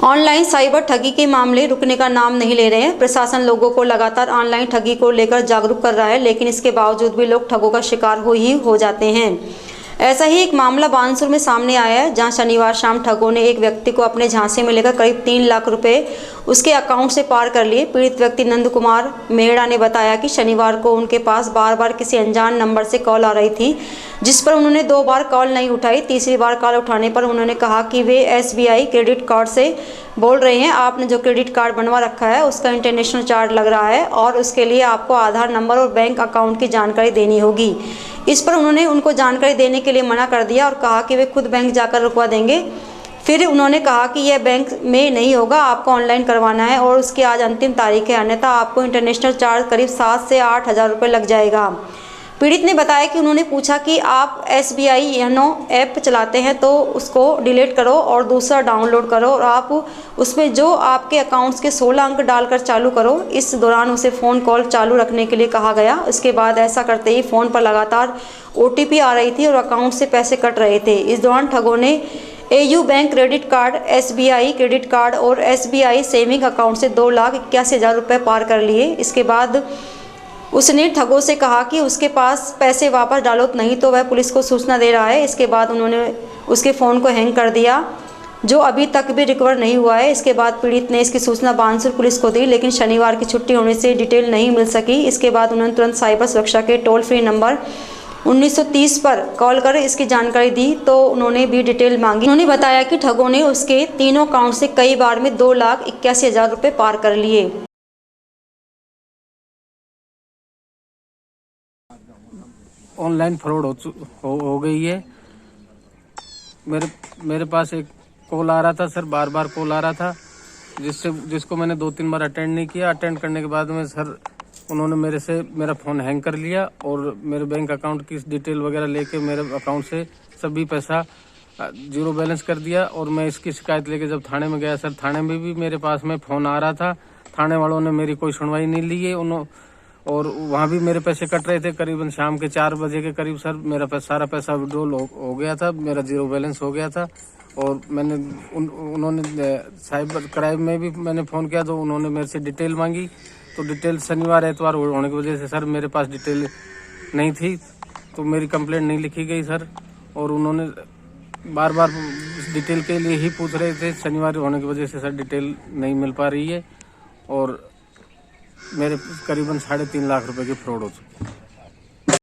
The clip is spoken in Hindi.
ऑनलाइन साइबर ठगी के मामले रुकने का नाम नहीं ले रहे हैं। प्रशासन लोगों को लगातार ऑनलाइन ठगी को लेकर जागरूक कर रहा है, लेकिन इसके बावजूद भी लोग ठगों का शिकार हो जाते हैं। ऐसा ही एक मामला बानसूर में सामने आया है, जहां शनिवार शाम ठगों ने एक व्यक्ति को अपने झांसे में लेकर करीब 3 लाख रुपए उसके अकाउंट से पार कर लिए। पीड़ित व्यक्ति नंद कुमार मेहड़ा ने बताया कि शनिवार को उनके पास बार बार किसी अनजान नंबर से कॉल आ रही थी, जिस पर उन्होंने 2 बार कॉल नहीं उठाई। तीसरी बार कॉल उठाने पर उन्होंने कहा कि वे SBI क्रेडिट कार्ड से बोल रहे हैं। आपने जो क्रेडिट कार्ड बनवा रखा है उसका इंटरनेशनल चार्ज लग रहा है और उसके लिए आपको आधार नंबर और बैंक अकाउंट की जानकारी देनी होगी। इस पर उन्होंने उनको जानकारी देने के लिए मना कर दिया और कहा कि वे खुद बैंक जाकर रुकवा देंगे। फिर उन्होंने कहा कि यह बैंक में नहीं होगा, आपको ऑनलाइन करवाना है और उसकी आज अंतिम तारीख है, अन्यथा आपको इंटरनेशनल चार्ज करीब 7 से 8 हज़ार रुपये लग जाएगा। पीड़ित ने बताया कि उन्होंने पूछा कि आप SBI YONO ऐप चलाते हैं तो उसको डिलीट करो और दूसरा डाउनलोड करो और आप उसमें जो आपके अकाउंट्स के 16 अंक डालकर चालू करो। इस दौरान उसे फ़ोन कॉल चालू रखने के लिए कहा गया। इसके बाद ऐसा करते ही फ़ोन पर लगातार OTP आ रही थी और अकाउंट से पैसे कट रहे थे। इस दौरान ठगों ने AU bank credit card, SBI credit card और SBI सेविंग अकाउंट से 2,81,000 रुपये पार कर लिए। इसके बाद उसने ठगों से कहा कि उसके पास पैसे वापस डालो, नहीं तो वह पुलिस को सूचना दे रहा है। इसके बाद उन्होंने उसके फ़ोन को हैंग कर दिया, जो अभी तक भी रिकवर नहीं हुआ है। इसके बाद पीड़ित ने इसकी सूचना बानसूर पुलिस को दी, लेकिन शनिवार की छुट्टी होने से डिटेल नहीं मिल सकी। इसके बाद उन्होंने तुरंत साइबर सुरक्षा के टोल फ्री नंबर 1930 पर कॉल कर इसकी जानकारी दी, तो उन्होंने भी डिटेल मांगी। उन्होंने बताया कि ठगों ने उसके तीनों अकाउंट से कई बार में 2,81,000 रुपये पार कर लिए। ऑनलाइन फ्रॉड हो गई है। मेरे पास एक कॉल आ रहा था सर, बार बार कॉल आ रहा था, जिसको मैंने 2-3 बार अटेंड नहीं किया। अटेंड करने के बाद में सर उन्होंने मेरा फ़ोन हैंग कर लिया और मेरे बैंक अकाउंट की डिटेल वगैरह लेके मेरे अकाउंट से सभी पैसा 0 बैलेंस कर दिया। और मैं इसकी शिकायत लेके जब थाने में गया सर, थाने में भी मेरे पास में फ़ोन आ रहा था। थाने वालों ने मेरी कोई सुनवाई नहीं ली है और वहाँ भी मेरे पैसे कट रहे थे। करीबन शाम के 4 बजे के करीब सर मेरा सारा पैसा विड्रॉल हो गया था, मेरा 0 बैलेंस हो गया था। और मैंने उन्होंने साइबर क्राइम में भी मैंने फ़ोन किया तो उन्होंने मेरे से डिटेल मांगी, तो डिटेल शनिवार एतवार होने की वजह से सर मेरे पास डिटेल नहीं थी, तो मेरी कंप्लेंट नहीं लिखी गई सर। और उन्होंने बार बार डिटेल के लिए ही पूछ रहे थे। शनिवार होने की वजह से सर डिटेल नहीं मिल पा रही है और मेरे करीबन 3.5 लाख रुपए की फ्रॉड हो चुकी है।